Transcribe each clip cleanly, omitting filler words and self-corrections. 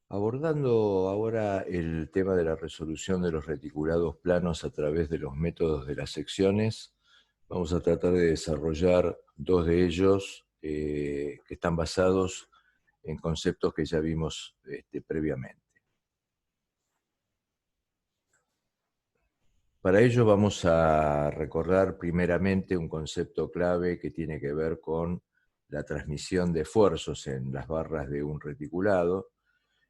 Abordando ahora el tema de la resolución de los reticulados planos a través de los métodos de las secciones, vamos a tratar de desarrollar dos de ellos que están basados en conceptos que ya vimos previamente. Para ello vamos a recordar primeramente un concepto clave que tiene que ver con la transmisión de esfuerzos en las barras de un reticulado,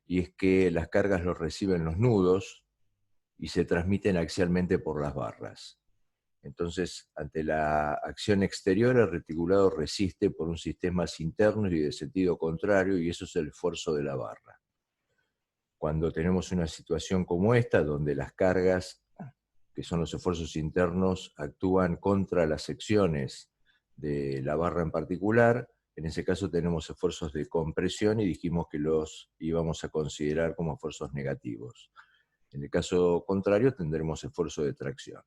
y es que las cargas los reciben los nudos y se transmiten axialmente por las barras. Entonces, ante la acción exterior, el reticulado resiste por un sistema interno y de sentido contrario, y eso es el esfuerzo de la barra. Cuando tenemos una situación como esta, donde las cargas, que son los esfuerzos internos, actúan contra las secciones de la barra en particular, en ese caso tenemos esfuerzos de compresión y dijimos que los íbamos a considerar como esfuerzos negativos. En el caso contrario, tendremos esfuerzo de tracción.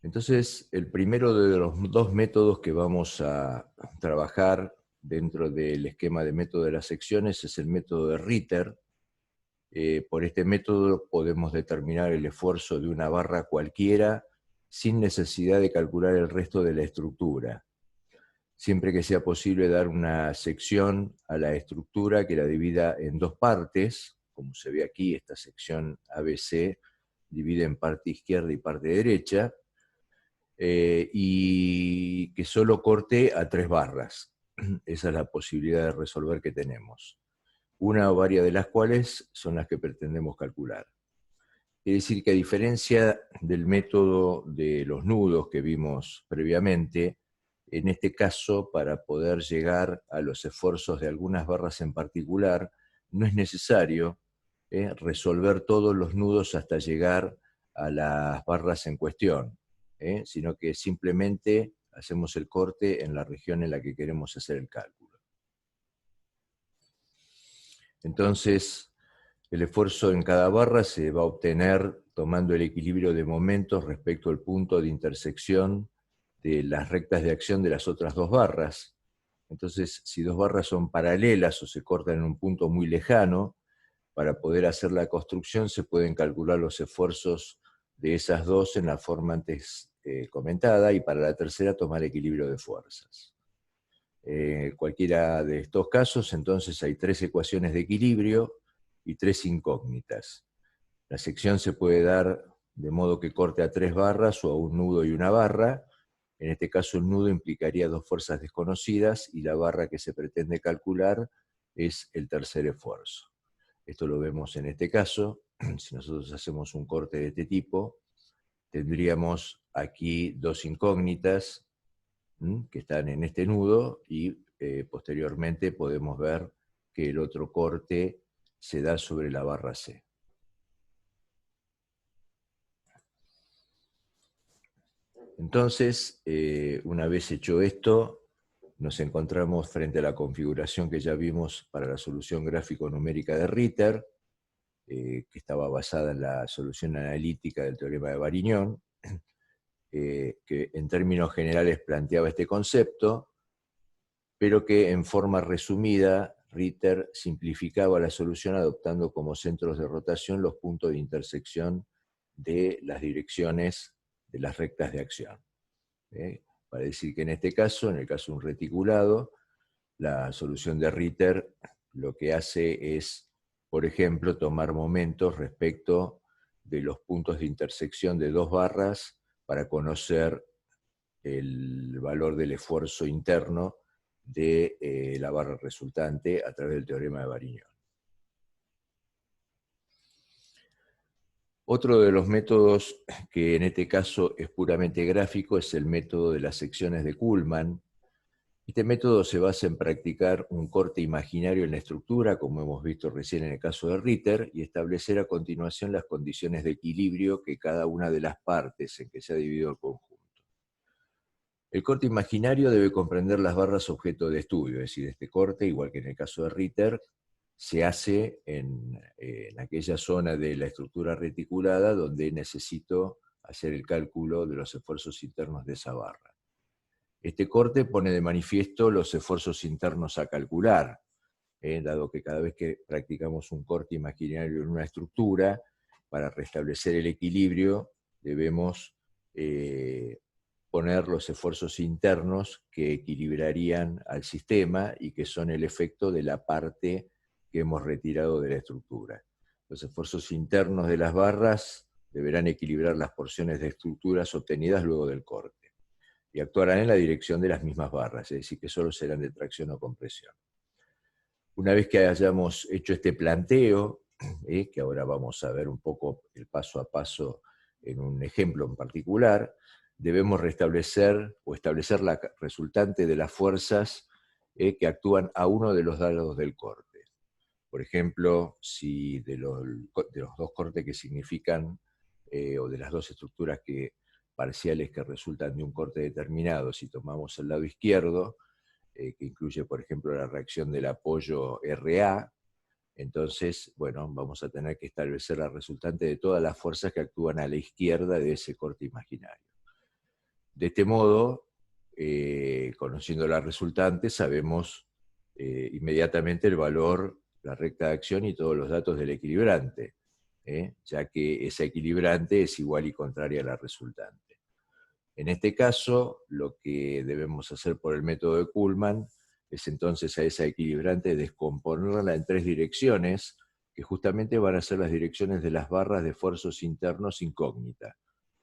Entonces, el primero de los dos métodos que vamos a trabajar dentro del esquema de método de las secciones es el método de Ritter. Por este método podemos determinar el esfuerzo de una barra cualquiera sin necesidad de calcular el resto de la estructura, siempre que sea posible dar una sección a la estructura que la divida en dos partes, como se ve aquí, esta sección ABC divide en parte izquierda y parte derecha, y que solo corte a tres barras. Esa es la posibilidad de resolver que tenemos. Una o varias de las cuales son las que pretendemos calcular. Quiere decir que, a diferencia del método de los nudos que vimos previamente, en este caso, para poder llegar a los esfuerzos de algunas barras en particular, no es necesario resolver todos los nudos hasta llegar a las barras en cuestión, sino que simplemente hacemos el corte en la región en la que queremos hacer el cálculo. Entonces, el esfuerzo en cada barra se va a obtener tomando el equilibrio de momentos respecto al punto de intersección de las rectas de acción de las otras dos barras. Entonces, si dos barras son paralelas o se cortan en un punto muy lejano, para poder hacer la construcción se pueden calcular los esfuerzos de esas dos en la forma antes comentada, y para la tercera tomar equilibrio de fuerzas. Cualquiera de estos casos, entonces hay tres ecuaciones de equilibrio y tres incógnitas. La sección se puede dar de modo que corte a tres barras o a un nudo y una barra. En este caso, el nudo implicaría dos fuerzas desconocidas y la barra que se pretende calcular es el tercer esfuerzo. Esto lo vemos en este caso. Si nosotros hacemos un corte de este tipo, tendríamos aquí dos incógnitas que están en este nudo, y posteriormente podemos ver que el otro corte se da sobre la barra C. Entonces, una vez hecho esto, nos encontramos frente a la configuración que ya vimos para la solución gráfico-numérica de Ritter, que estaba basada en la solución analítica del teorema de Varignon, que en términos generales planteaba este concepto, pero que en forma resumida Ritter simplificaba la solución adoptando como centros de rotación los puntos de intersección de las direcciones de las rectas de acción. Para decir que en este caso, en el caso de un reticulado, la solución de Ritter lo que hace es, por ejemplo, tomar momentos respecto de los puntos de intersección de dos barras para conocer el valor del esfuerzo interno de la barra resultante a través del teorema de Varignon. Otro de los métodos que en este caso es puramente gráfico es el método de las secciones de Kuhlmann. Este método se basa en practicar un corte imaginario en la estructura, como hemos visto recién en el caso de Ritter, y establecer a continuación las condiciones de equilibrio que cada una de las partes en que se ha dividido el conjunto. El corte imaginario debe comprender las barras objeto de estudio, es decir, este corte, igual que en el caso de Ritter, se hace en aquella zona de la estructura reticulada donde necesito hacer el cálculo de los esfuerzos internos de esa barra. Este corte pone de manifiesto los esfuerzos internos a calcular, dado que cada vez que practicamos un corte imaginario en una estructura, para restablecer el equilibrio debemos poner los esfuerzos internos que equilibrarían al sistema y que son el efecto de la parte que hemos retirado de la estructura. Los esfuerzos internos de las barras deberán equilibrar las porciones de estructuras obtenidas luego del corte y actuarán en la dirección de las mismas barras, es decir, que solo serán de tracción o compresión. Una vez que hayamos hecho este planteo, que ahora vamos a ver un poco el paso a paso en un ejemplo en particular, debemos restablecer o establecer la resultante de las fuerzas que actúan a uno de los lados del corte. Por ejemplo, si de los dos cortes que significan, o de las dos estructuras parciales que resultan de un corte determinado, si tomamos el lado izquierdo, que incluye, por ejemplo, la reacción del apoyo RA, entonces, bueno, vamos a tener que establecer la resultante de todas las fuerzas que actúan a la izquierda de ese corte imaginario. De este modo, conociendo la resultante, sabemos inmediatamente el valor, la recta de acción y todos los datos del equilibrante, ya que esa equilibrante es igual y contraria a la resultante. En este caso, lo que debemos hacer por el método de Kuhlmann es entonces a esa equilibrante descomponerla en tres direcciones, que justamente van a ser las direcciones de las barras de esfuerzos internos incógnita.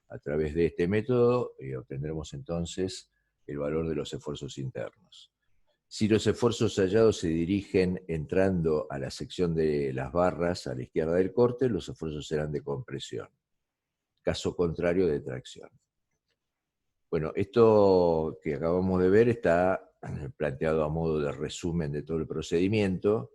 A través de este método obtendremos entonces el valor de los esfuerzos internos. Si los esfuerzos hallados se dirigen entrando a la sección de las barras a la izquierda del corte, los esfuerzos serán de compresión. Caso contrario, de tracción. Bueno, esto que acabamos de ver está planteado a modo de resumen de todo el procedimiento,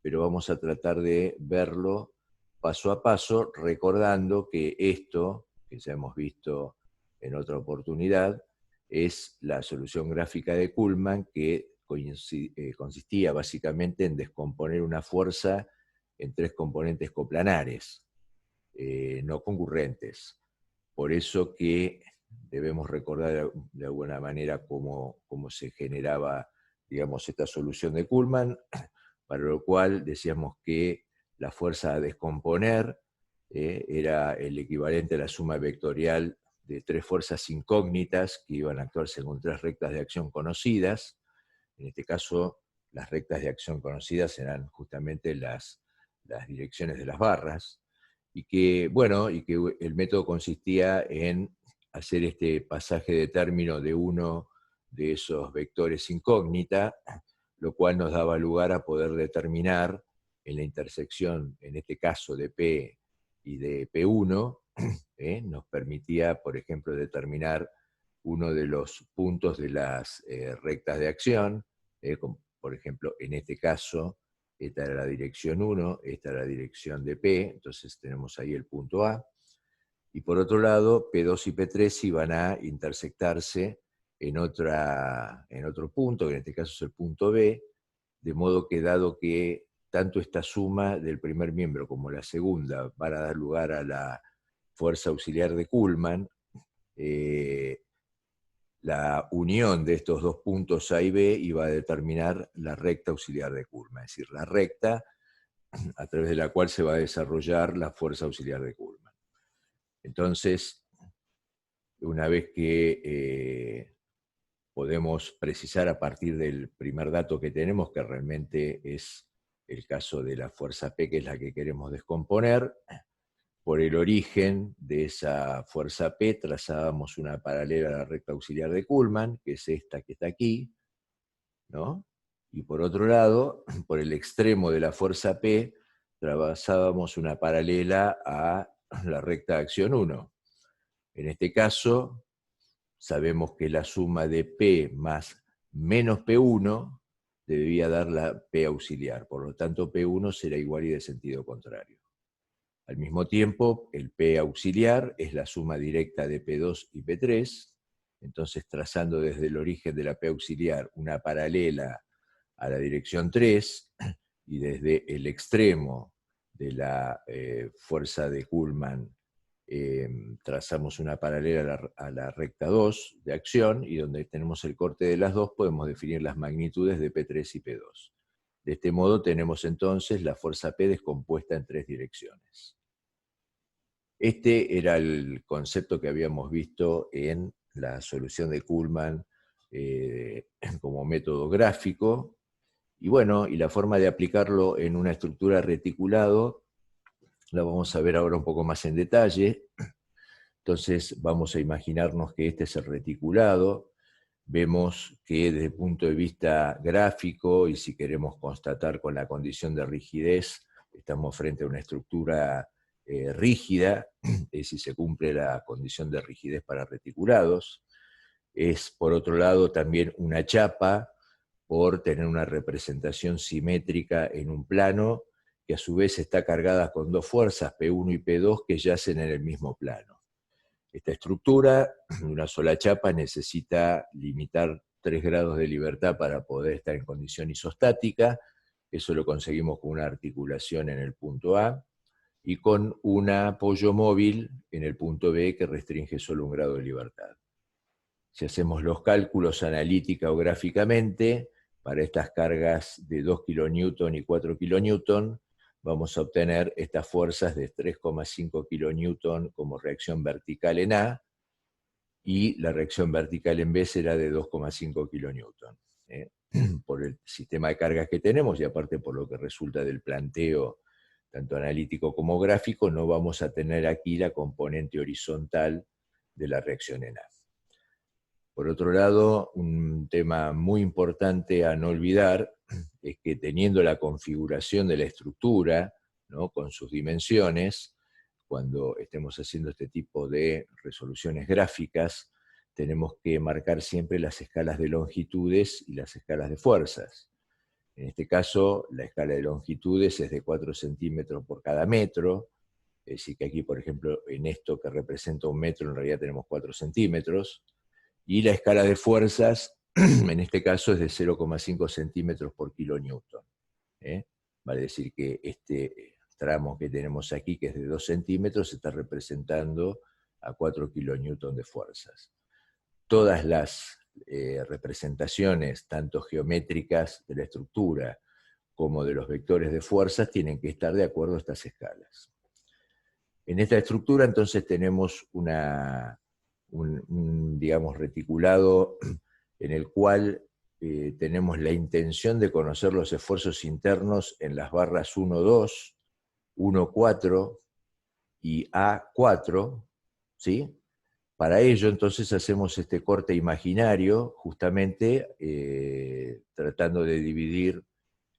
pero vamos a tratar de verlo paso a paso, recordando que esto, que ya hemos visto en otra oportunidad, es la solución gráfica de Kuhlmann, que consistía básicamente en descomponer una fuerza en tres componentes coplanares, no concurrentes. Por eso que debemos recordar de alguna manera cómo se generaba, digamos, esta solución de Kuhlmann, para lo cual decíamos que la fuerza a descomponer era el equivalente a la suma vectorial de tres fuerzas incógnitas que iban a actuar según tres rectas de acción conocidas. En este caso, las rectas de acción conocidas eran justamente las direcciones de las barras, y que, bueno, y que el método consistía en hacer este pasaje de término de uno de esos vectores incógnita, lo cual nos daba lugar a poder determinar en la intersección, en este caso de P y de P1, nos permitía, por ejemplo, determinar uno de los puntos de las rectas de acción, por ejemplo, en este caso, esta era la dirección 1, esta era la dirección de P, entonces tenemos ahí el punto A. Y por otro lado, P2 y P3 iban a intersectarse en otro punto, que en este caso es el punto B, de modo que dado que tanto esta suma del primer miembro como la segunda van a dar lugar a la fuerza auxiliar de Kuhlmann, la unión de estos dos puntos A y B iba a determinar la recta auxiliar de Kuhlmann, es decir, la recta a través de la cual se va a desarrollar la fuerza auxiliar de Kuhlmann. Entonces, una vez que podemos precisar a partir del primer dato que tenemos, que realmente es el caso de la fuerza P, que es la que queremos descomponer, por el origen de esa fuerza P trazábamos una paralela a la recta auxiliar de Kuhlmann, que es esta que está aquí, ¿no? Y por otro lado, por el extremo de la fuerza P, trazábamos una paralela a la recta de acción 1. En este caso, sabemos que la suma de P más menos P1 debía dar la P auxiliar, por lo tanto P1 será igual y de sentido contrario. Al mismo tiempo, el P auxiliar es la suma directa de P2 y P3, entonces trazando desde el origen de la P auxiliar una paralela a la dirección 3, y desde el extremo de la fuerza de Kuhlmann trazamos una paralela a la recta 2 de acción, y donde tenemos el corte de las dos podemos definir las magnitudes de P3 y P2. De este modo tenemos entonces la fuerza P descompuesta en 3 direcciones. Este era el concepto que habíamos visto en la solución de Kuhlmann como método gráfico, y bueno, y la forma de aplicarlo en una estructura reticulado la vamos a ver ahora un poco más en detalle. Entonces vamos a imaginarnos que este es el reticulado. Vemos que desde el punto de vista gráfico, y si queremos constatar con la condición de rigidez, estamos frente a una estructura rígida, es decir, se cumple la condición de rigidez para reticulados. Es, por otro lado, también una chapa, por tener una representación simétrica en un plano, que a su vez está cargada con 2 fuerzas, P1 y P2, que yacen en el mismo plano. Esta estructura, una sola chapa, necesita limitar 3 grados de libertad para poder estar en condición isostática. Eso lo conseguimos con una articulación en el punto A y con un apoyo móvil en el punto B que restringe solo 1 grado de libertad. Si hacemos los cálculos analítica o gráficamente, para estas cargas de 2 kN y 4 kN, vamos a obtener estas fuerzas de 3,5 kN como reacción vertical en A, y la reacción vertical en B será de 2,5 kN. Por el sistema de cargas que tenemos, y aparte por lo que resulta del planteo tanto analítico como gráfico, no vamos a tener aquí la componente horizontal de la reacción en A. Por otro lado, un tema muy importante a no olvidar es que teniendo la configuración de la estructura, ¿no?, con sus dimensiones, cuando estemos haciendo este tipo de resoluciones gráficas, tenemos que marcar siempre las escalas de longitudes y las escalas de fuerzas. En este caso, la escala de longitudes es de 4 centímetros por cada metro, es decir, que aquí, por ejemplo, en esto que representa 1 metro, en realidad tenemos 4 centímetros, y la escala de fuerzas, en este caso, es de 0,5 centímetros por kilonewton. Vale decir que este tramo que tenemos aquí, que es de 2 centímetros, está representando a 4 kilonewton de fuerzas. Todas las representaciones, tanto geométricas de la estructura como de los vectores de fuerzas, tienen que estar de acuerdo a estas escalas. En esta estructura, entonces, tenemos un digamos, reticulado en el cual tenemos la intención de conocer los esfuerzos internos en las barras 1,2, 1,4 y A4, ¿sí? Para ello, entonces, hacemos este corte imaginario, justamente tratando de dividir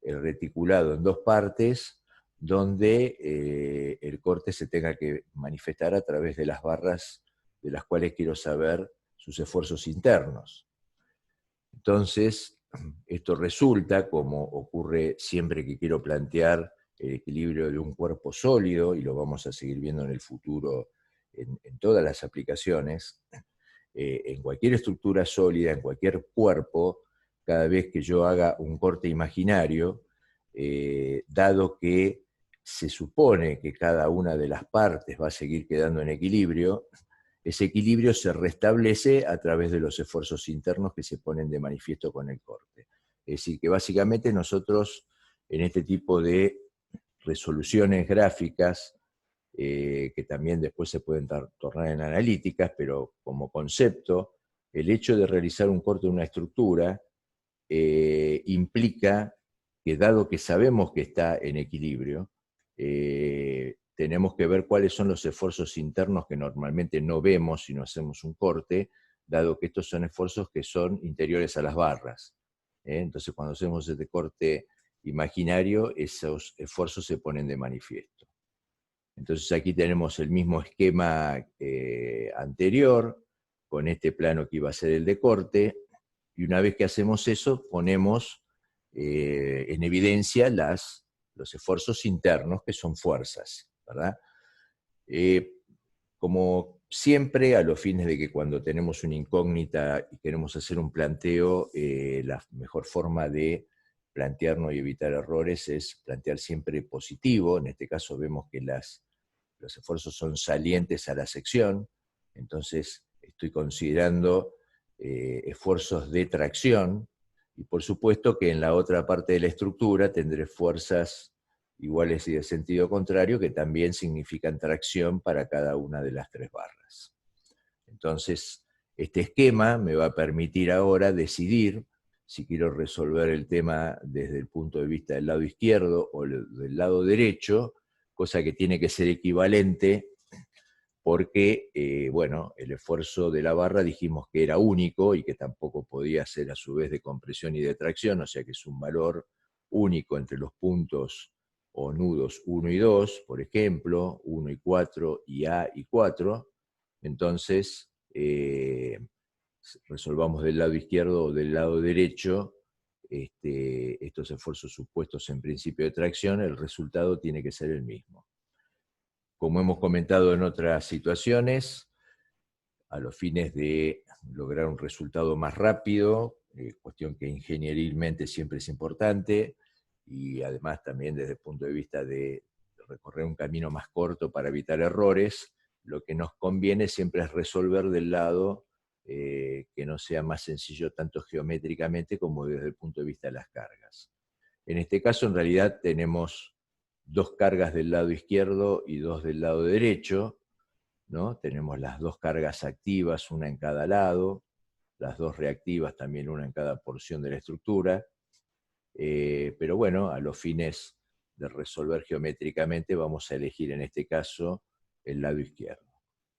el reticulado en 2 partes, donde el corte se tenga que manifestar a través de las barras de las cuales quiero saber sus esfuerzos internos. Entonces, esto resulta, como ocurre siempre que quiero plantear el equilibrio de un cuerpo sólido, y lo vamos a seguir viendo en el futuro en todas las aplicaciones, en cualquier estructura sólida, en cualquier cuerpo, cada vez que yo haga un corte imaginario, dado que se supone que cada una de las partes va a seguir quedando en equilibrio, ese equilibrio se restablece a través de los esfuerzos internos que se ponen de manifiesto con el corte. Es decir, que básicamente nosotros en este tipo de resoluciones gráficas, que también después se pueden tornar en analíticas, pero como concepto, el hecho de realizar un corte de una estructura implica que, dado que sabemos que está en equilibrio, tenemos que ver cuáles son los esfuerzos internos que normalmente no vemos si no hacemos un corte, dado que estos son esfuerzos que son interiores a las barras. Entonces, cuando hacemos este corte imaginario, esos esfuerzos se ponen de manifiesto. Entonces aquí tenemos el mismo esquema anterior, con este plano que iba a ser el de corte, y una vez que hacemos eso, ponemos en evidencia los esfuerzos internos, que son fuerzas, ¿verdad? Como siempre, a los fines de que cuando tenemos una incógnita y queremos hacer un planteo, la mejor forma de plantearnos y evitar errores es plantear siempre positivo. En este caso vemos que los esfuerzos son salientes a la sección, entonces estoy considerando esfuerzos de tracción, Y por supuesto que en la otra parte de la estructura tendré fuerzas iguales y de sentido contrario que también significan tracción para cada una de las tres barras. Entonces, este esquema me va a permitir ahora decidir si quiero resolver el tema desde el punto de vista del lado izquierdo o del lado derecho, cosa que tiene que ser equivalente porque, bueno, el esfuerzo de la barra dijimos que era único y que tampoco podía ser a su vez de compresión y de tracción, o sea que es un valor único entre los puntos o nudos 1 y 2, por ejemplo, 1 y 4 y A y 4. Entonces, resolvamos del lado izquierdo o del lado derecho estos esfuerzos supuestos en principio de tracción, el resultado tiene que ser el mismo. Como hemos comentado en otras situaciones, a los fines de lograr un resultado más rápido, cuestión que ingenierilmente siempre es importante, y además también desde el punto de vista de recorrer un camino más corto para evitar errores, lo que nos conviene siempre es resolver del lado que no sea más sencillo tanto geométricamente como desde el punto de vista de las cargas. En este caso, en realidad, tenemos dos cargas del lado izquierdo y dos del lado derecho, ¿no? Tenemos las dos cargas activas, una en cada lado, las dos reactivas también una en cada porción de la estructura, pero bueno, a los fines de resolver geométricamente vamos a elegir en este caso el lado izquierdo.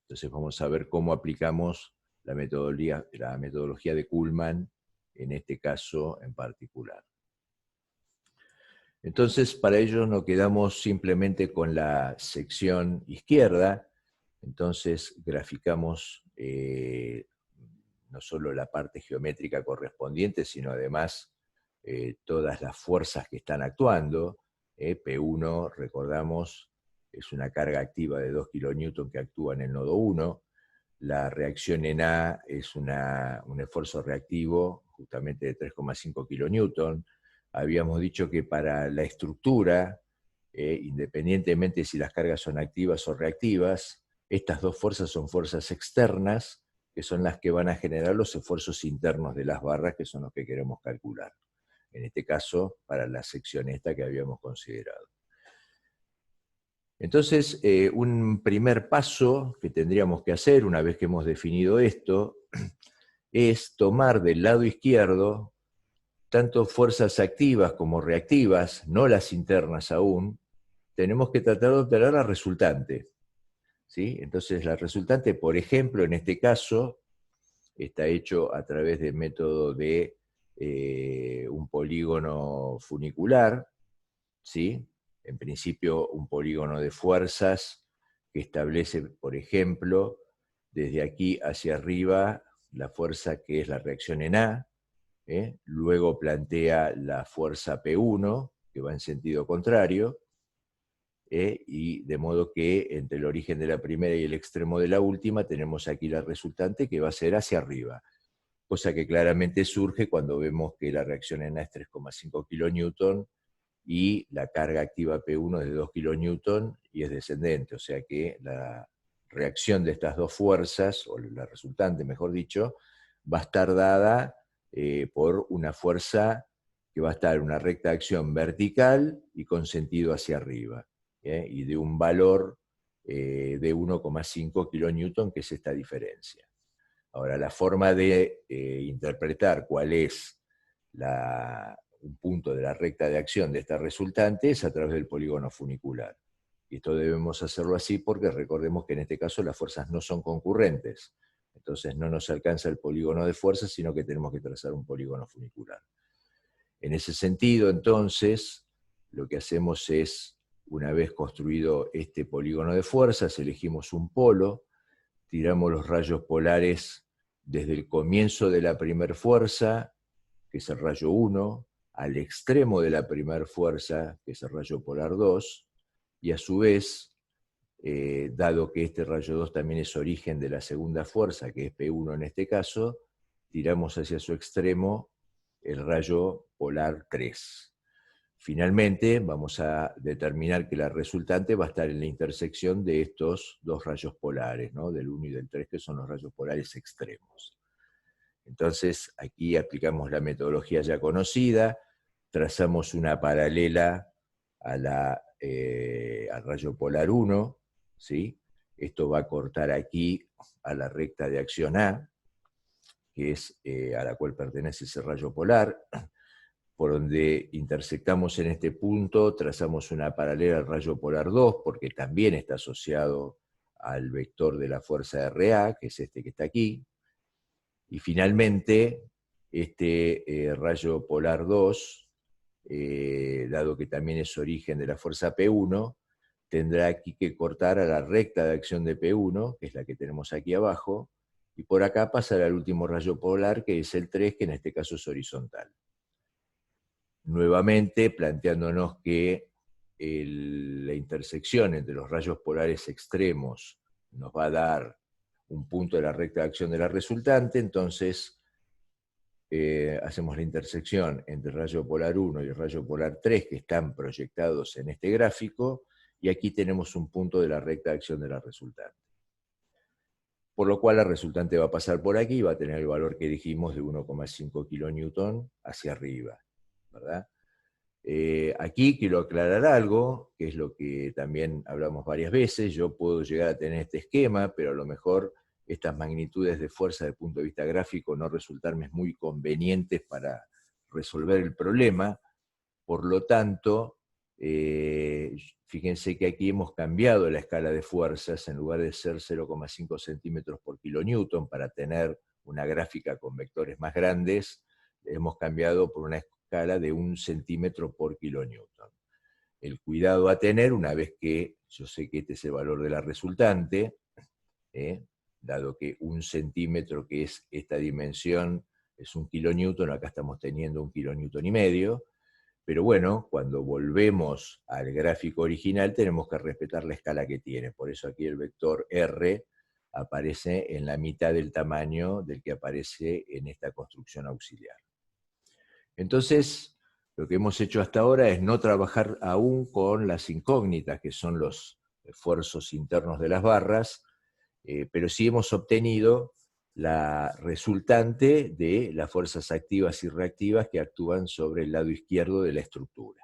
Entonces vamos a ver cómo aplicamos la metodología de Kuhlmann en este caso en particular. Entonces, para ello nos quedamos simplemente con la sección izquierda. Entonces, graficamos no solo la parte geométrica correspondiente, sino además todas las fuerzas que están actuando. P1, recordamos, es una carga activa de 2 kN que actúa en el nodo 1. La reacción en A es un esfuerzo reactivo justamente de 3,5 kN. Habíamos dicho que para la estructura, independientemente si las cargas son activas o reactivas, estas dos fuerzas son fuerzas externas, que son las que van a generar los esfuerzos internos de las barras, que son los que queremos calcular. En este caso, para la sección esta que habíamos considerado. Entonces, un primer paso que tendríamos que hacer, una vez que hemos definido esto, es tomar del lado izquierdo tanto fuerzas activas como reactivas, no las internas aún, tenemos que tratar de obtener la resultante. ¿Sí? Entonces, la resultante, por ejemplo, en este caso, está hecho a través del método de un polígono funicular, ¿sí? En principio, un polígono de fuerzas que establece, por ejemplo, desde aquí hacia arriba la fuerza que es la reacción en A, luego plantea la fuerza P1, que va en sentido contrario, y de modo que entre el origen de la primera y el extremo de la última tenemos aquí la resultante que va a ser hacia arriba, cosa que claramente surge cuando vemos que la reacción en A es 3,5 kN y la carga activa P1 es de 2 kN y es descendente, o sea que la reacción de estas dos fuerzas, o la resultante mejor dicho, va a estar dada por una fuerza que va a estar en una recta de acción vertical y con sentido hacia arriba, y de un valor de 1,5 kN, que es esta diferencia. Ahora, la forma de interpretar cuál es un punto de la recta de acción de esta resultante es a través del polígono funicular. Y esto debemos hacerlo así porque recordemos que en este caso las fuerzas no son concurrentes. Entonces no nos alcanza el polígono de fuerzas, sino que tenemos que trazar un polígono funicular. En ese sentido, entonces, lo que hacemos es, una vez construido este polígono de fuerzas, elegimos un polo, tiramos los rayos polares desde el comienzo de la primera fuerza, que es el rayo 1, al extremo de la primera fuerza, que es el rayo polar 2, y a su vez, dado que este rayo 2 también es origen de la segunda fuerza, que es P1 en este caso, tiramos hacia su extremo el rayo polar 3. Finalmente, vamos a determinar que la resultante va a estar en la intersección de estos dos rayos polares, ¿no? Del 1 y del 3, que son los rayos polares extremos. Entonces, aquí aplicamos la metodología ya conocida, trazamos una paralela al rayo polar 1, ¿sí? Esto va a cortar aquí a la recta de acción A, que es a la cual pertenece ese rayo polar, por donde intersectamos en este punto, trazamos una paralela al rayo polar 2, porque también está asociado al vector de la fuerza RA, que es este que está aquí, y finalmente este rayo polar 2, dado que también es origen de la fuerza P1, tendrá aquí que cortar a la recta de acción de P1, que es la que tenemos aquí abajo, y por acá pasar al último rayo polar, que es el 3, que en este caso es horizontal. Nuevamente planteándonos que la intersección entre los rayos polares extremos nos va a dar un punto de la recta de acción de la resultante, entonces hacemos la intersección entre el rayo polar 1 y el rayo polar 3 que están proyectados en este gráfico, y aquí tenemos un punto de la recta de acción de la resultante. Por lo cual la resultante va a pasar por aquí y va a tener el valor que dijimos de 1,5 kN hacia arriba, ¿verdad? Aquí quiero aclarar algo, que es lo que también hablamos varias veces. Yo puedo llegar a tener este esquema, pero a lo mejor estas magnitudes de fuerza desde el punto de vista gráfico no resultarme muy convenientes para resolver el problema. Por lo tanto, fíjense que aquí hemos cambiado la escala de fuerzas. En lugar de ser 0,5 centímetros por kilonewton para tener una gráfica con vectores más grandes, hemos cambiado por una escala de 1 centímetro por kilonewton. El cuidado a tener, una vez que yo sé que este es el valor de la resultante, dado que 1 centímetro, que es esta dimensión, es 1 kilonewton, acá estamos teniendo 1,5 kilonewton, pero bueno, cuando volvemos al gráfico original tenemos que respetar la escala que tiene, por eso aquí el vector R aparece en la mitad del tamaño del que aparece en esta construcción auxiliar. Entonces, lo que hemos hecho hasta ahora es no trabajar aún con las incógnitas, que son los esfuerzos internos de las barras, pero sí hemos obtenido la resultante de las fuerzas activas y reactivas que actúan sobre el lado izquierdo de la estructura.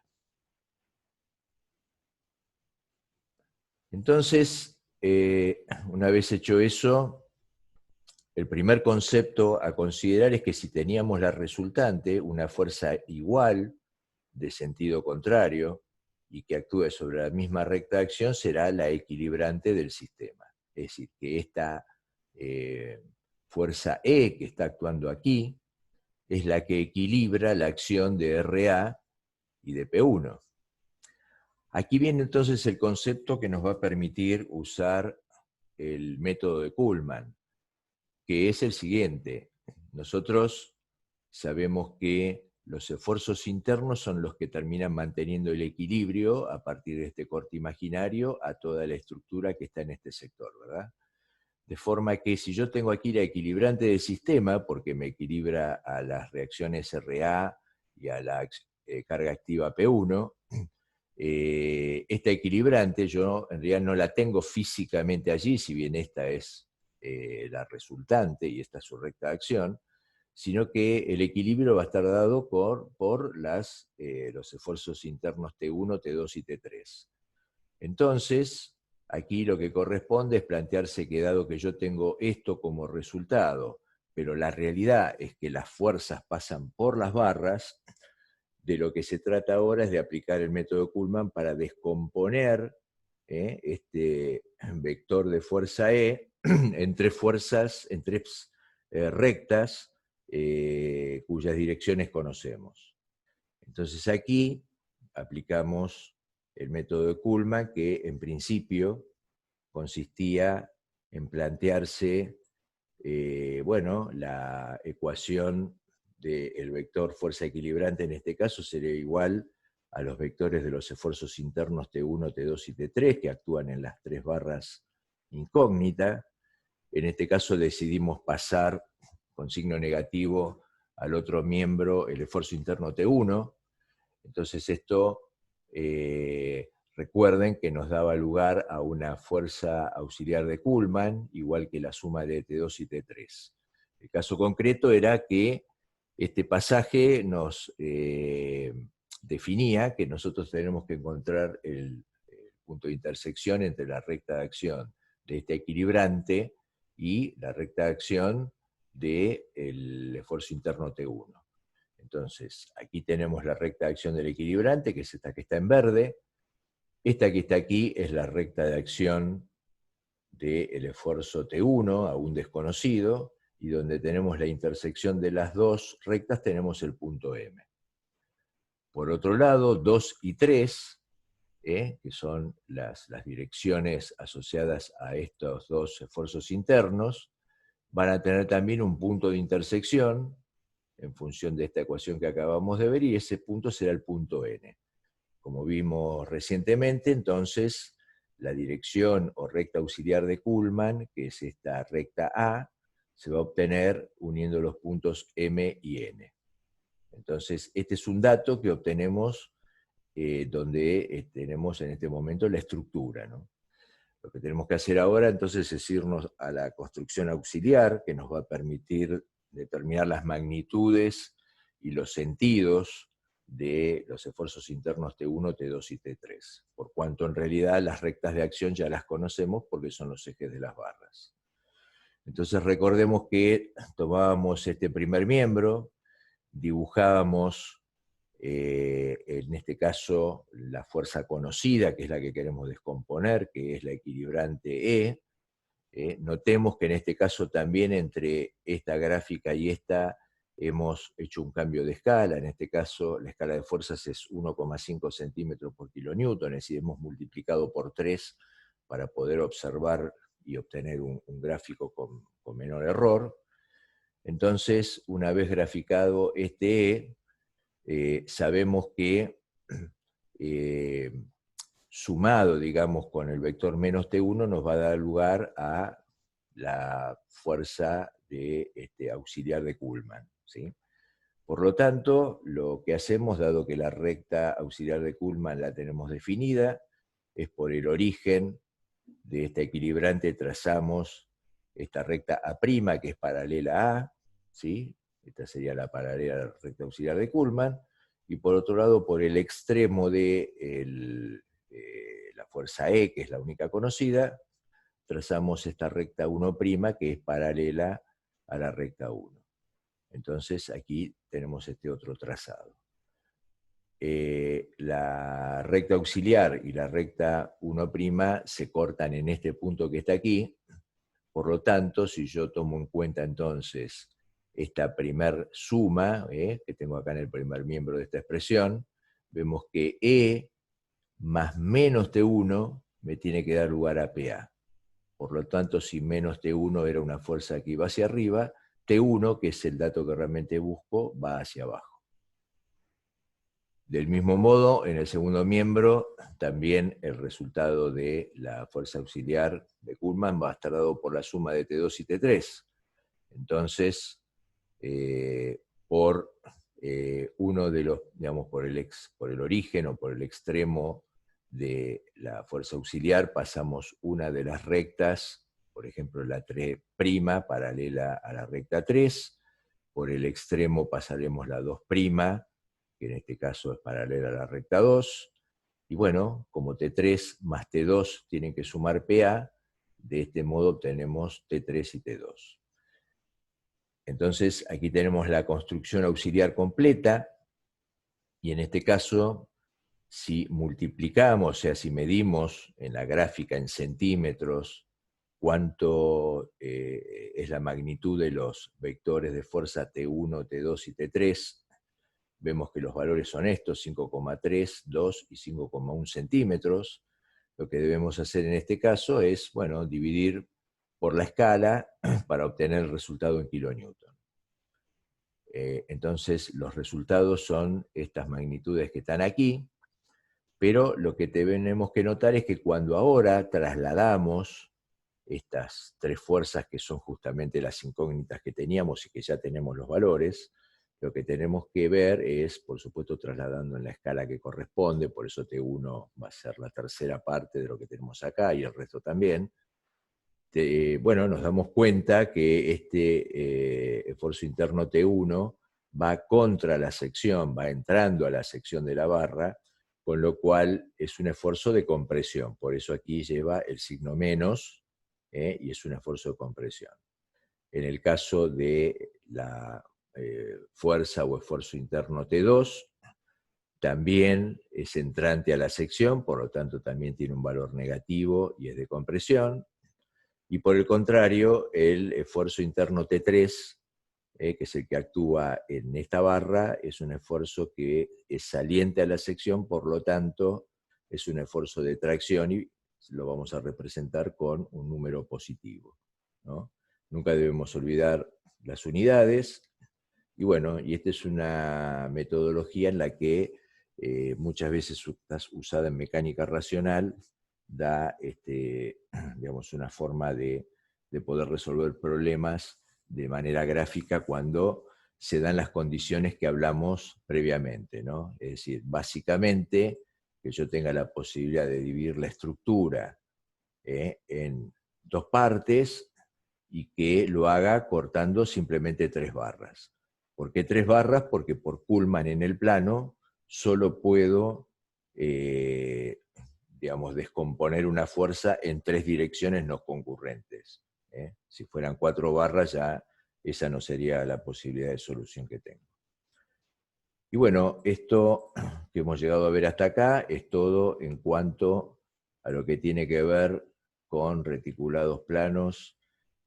Entonces, una vez hecho eso, el primer concepto a considerar es que si teníamos la resultante, una fuerza igual de sentido contrario y que actúe sobre la misma recta de acción, será la equilibrante del sistema. Es decir, que esta fuerza E que está actuando aquí es la que equilibra la acción de RA y de P1. Aquí viene entonces el concepto que nos va a permitir usar el método de Kuhlmann, que es el siguiente. Nosotros sabemos que los esfuerzos internos son los que terminan manteniendo el equilibrio a partir de este corte imaginario a toda la estructura que está en este sector, ¿verdad? De forma que si yo tengo aquí la equilibrante del sistema, porque me equilibra a las reacciones RA y a la carga activa P1, esta equilibrante yo en realidad no la tengo físicamente allí, si bien esta es la resultante y esta es su recta de acción, sino que el equilibrio va a estar dado por los esfuerzos internos T1, T2 y T3. Entonces, aquí lo que corresponde es plantearse que dado que yo tengo esto como resultado, pero la realidad es que las fuerzas pasan por las barras, de lo que se trata ahora es de aplicar el método de Kuhlmann para descomponer este vector de fuerza E en tres fuerzas, en tres rectas, cuyas direcciones conocemos. Entonces aquí aplicamos el método de Kuhlmann, que en principio consistía en plantearse bueno, la ecuación del vector fuerza equilibrante en este caso sería igual a los vectores de los esfuerzos internos T1, T2 y T3 que actúan en las tres barras incógnita. En este caso decidimos pasar con signo negativo al otro miembro el esfuerzo interno T1. Entonces esto, recuerden que nos daba lugar a una fuerza auxiliar de Kuhlmann, igual que la suma de T2 y T3. El caso concreto era que este pasaje nos definía que nosotros tenemos que encontrar el punto de intersección entre la recta de acción de este equilibrante y la recta de acción del esfuerzo interno T1. Entonces, aquí tenemos la recta de acción del equilibrante, que es esta que está en verde. Esta que está aquí es la recta de acción del esfuerzo T1, aún desconocido, y donde tenemos la intersección de las dos rectas tenemos el punto M. Por otro lado, 2 y 3, que son las direcciones asociadas a estos dos esfuerzos internos, van a tener también un punto de intersección en función de esta ecuación que acabamos de ver, y ese punto será el punto N. Como vimos recientemente, entonces, la dirección o recta auxiliar de Kuhlmann, que es esta recta A, se va a obtener uniendo los puntos M y N. Entonces, este es un dato que obtenemos donde tenemos en este momento la estructura, ¿no? Lo que tenemos que hacer ahora entonces es irnos a la construcción auxiliar, que nos va a permitir determinar las magnitudes y los sentidos de los esfuerzos internos T1, T2 y T3, por cuanto en realidad las rectas de acción ya las conocemos porque son los ejes de las barras. Entonces recordemos que tomábamos este primer miembro, dibujábamos en este caso la fuerza conocida, que es la que queremos descomponer, que es la equilibrante E. Notemos que en este caso también entre esta gráfica y esta hemos hecho un cambio de escala. En este caso la escala de fuerzas es 1,5 centímetros por kilonewton, es decir, hemos multiplicado por 3 para poder observar y obtener un gráfico con menor error. Entonces, una vez graficado este E, sabemos que sumado, digamos, con el vector menos T1 nos va a dar lugar a la fuerza de auxiliar de Kuhlmann, ¿sí? Por lo tanto, lo que hacemos, dado que la recta auxiliar de Kuhlmann la tenemos definida, es por el origen de esta equilibrante trazamos esta recta A', que es paralela a, ¿sí? Esta sería la paralela a la recta auxiliar de Kuhlmann, y por otro lado, por el extremo de la fuerza E, que es la única conocida, trazamos esta recta 1', que es paralela a la recta 1. Entonces aquí tenemos este otro trazado. La recta auxiliar y la recta 1' se cortan en este punto que está aquí. Por lo tanto, si yo tomo en cuenta entonces esta primer suma, que tengo acá en el primer miembro de esta expresión, vemos que E más menos T1 me tiene que dar lugar a PA. Por lo tanto, si menos T1 era una fuerza que iba hacia arriba, T1, que es el dato que realmente busco, va hacia abajo. Del mismo modo, en el segundo miembro, también el resultado de la fuerza auxiliar de Kuhlmann va a estar dado por la suma de T2 y T3. Entonces, por uno de los, digamos, por el origen o por el extremo de la fuerza auxiliar, pasamos una de las rectas, por ejemplo la 3' paralela a la recta 3, por el extremo pasaremos la 2', que en este caso es paralela a la recta 2, y bueno, como T3 más T2 tienen que sumar PA, de este modo obtenemos T3 y T2. Entonces aquí tenemos la construcción auxiliar completa, y en este caso, si multiplicamos, o sea, si medimos en la gráfica en centímetros cuánto es la magnitud de los vectores de fuerza T1, T2 y T3, vemos que los valores son estos, 5,3, 2 y 5,1 centímetros. Lo que debemos hacer en este caso es, bueno, dividir por la escala para obtener el resultado en kilonewton. Entonces, los resultados son estas magnitudes que están aquí, pero lo que tenemos que notar es que cuando ahora trasladamos estas tres fuerzas, que son justamente las incógnitas que teníamos y que ya tenemos los valores, lo que tenemos que ver es, por supuesto, trasladando en la escala que corresponde, por eso T1 va a ser la tercera parte de lo que tenemos acá y el resto también. bueno, nos damos cuenta que este esfuerzo interno T1 va contra la sección, va entrando a la sección de la barra, con lo cual es un esfuerzo de compresión. Por eso aquí lleva el signo menos, y es un esfuerzo de compresión. En el caso de la fuerza o esfuerzo interno T2, también es entrante a la sección, por lo tanto también tiene un valor negativo y es de compresión. Y por el contrario, el esfuerzo interno T3, que es el que actúa en esta barra, es un esfuerzo que es saliente a la sección, por lo tanto es un esfuerzo de tracción y lo vamos a representar con un número positivo, ¿no? Nunca debemos olvidar las unidades. Y bueno, y esta es una metodología en la que muchas veces está usada en mecánica racional, da digamos, una forma de poder resolver problemas de manera gráfica cuando se dan las condiciones que hablamos previamente, ¿no? Es decir, básicamente que yo tenga la posibilidad de dividir la estructura en dos partes y que lo haga cortando simplemente 3 barras. ¿Por qué 3 barras? Porque por Kuhlmann en el plano solo puedo, digamos, descomponer una fuerza en 3 direcciones no concurrentes. Si fueran 4 barras ya esa no sería la posibilidad de solución que tengo. Y bueno, esto que hemos llegado a ver hasta acá es todo en cuanto a lo que tiene que ver con reticulados planos,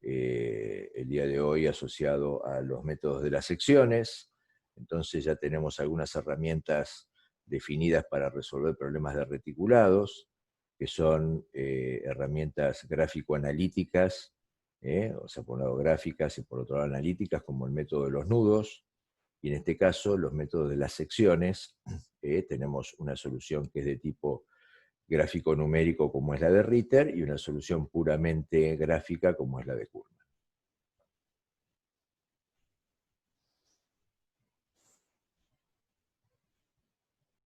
el día de hoy asociado a los métodos de las secciones. Entonces ya tenemos algunas herramientas definidas para resolver problemas de reticulados, que son herramientas gráfico-analíticas, o sea, por un lado gráficas y por otro lado analíticas, como el método de los nudos. Y en este caso, los métodos de las secciones, tenemos una solución que es de tipo gráfico numérico como es la de Ritter y una solución puramente gráfica como es la de Kuhlmann.